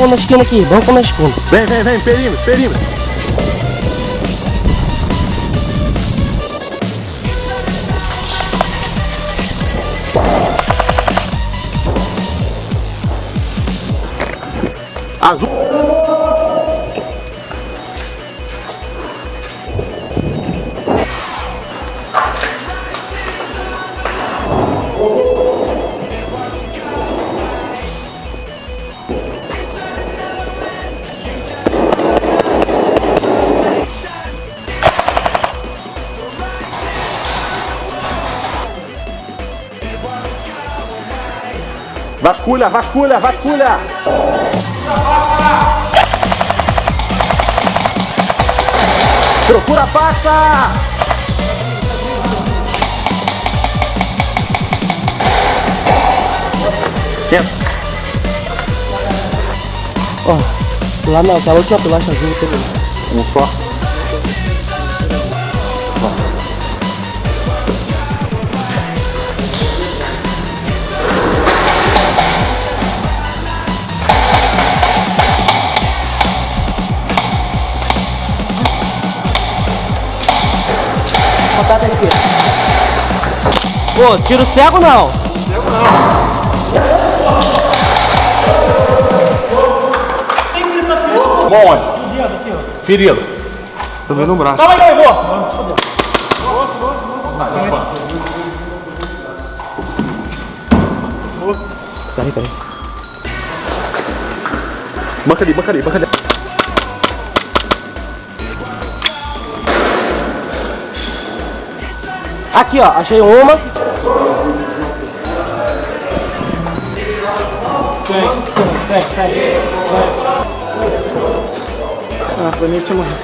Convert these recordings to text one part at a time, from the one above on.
na esquina aqui, banco na esquina. Vem, perímetro, perímetro. Azul. Vasculha, vasculha, vasculha! Procura a pasta! Entra. Ó, lá não, tá a última pilastra azul também. Um só. Contato aqui. Pô, tiro cego não? Cego não. Tem que estar ferido. Bom, onde? Ferido. Também no braço. Calma aí, vou. Peraí. Banca ali, banca ali, banca ali. Aqui, ó, achei uma. Tem. Ah, pra mim tinha morrido.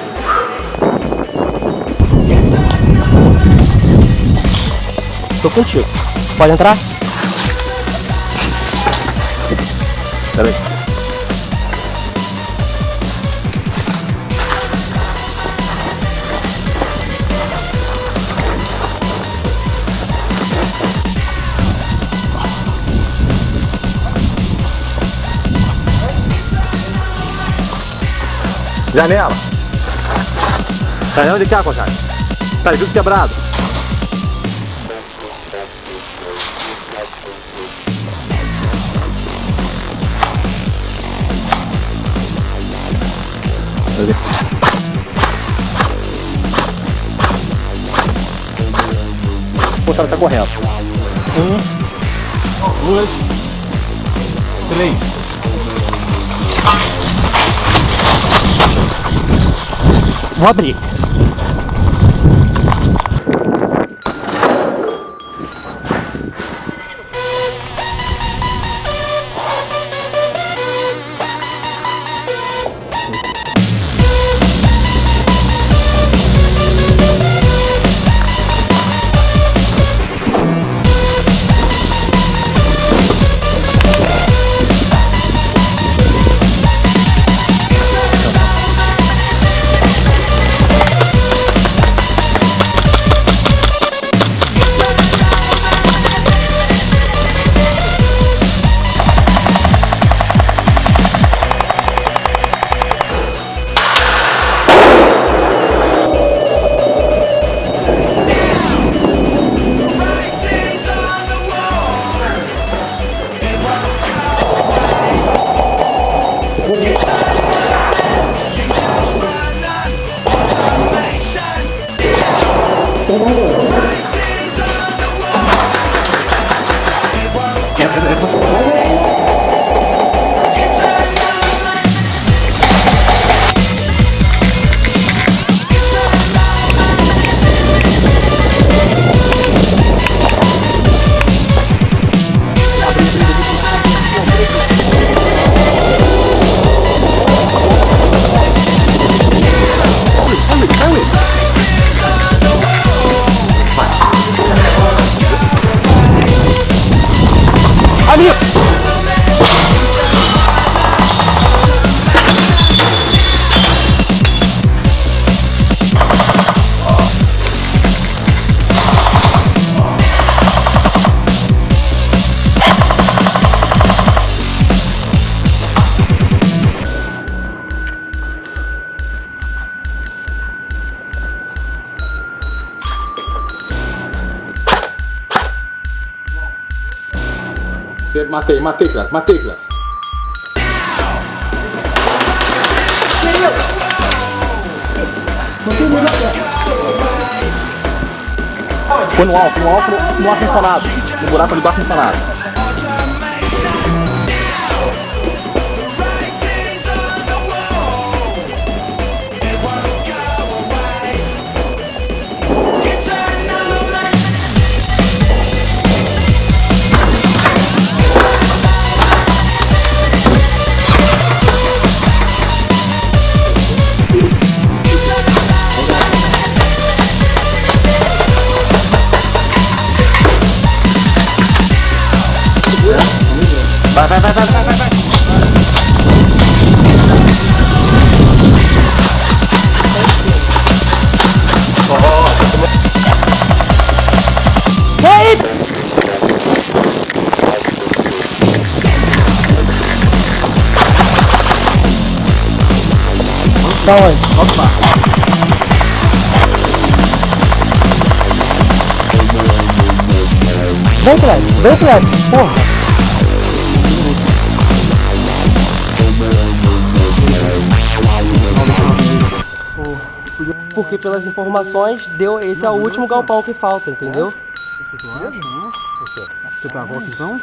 Tô contigo. Pode entrar? Pera aí. Janela. Janela de cá, Conchai. Tá de vidro quebrado. O cara tá correndo. 1, 2, 3. Vou abrir. Amigo! Matei, Cleves. Foi no alto, no ar-condicionado. No buraco ali do ar-condicionado. Vai. Tá onde? Opa. Vem, Cleves, porra. Porque pelas informações, esse é o último galpão que falta, entendeu? Você tu acha? Não. Você tá com a então?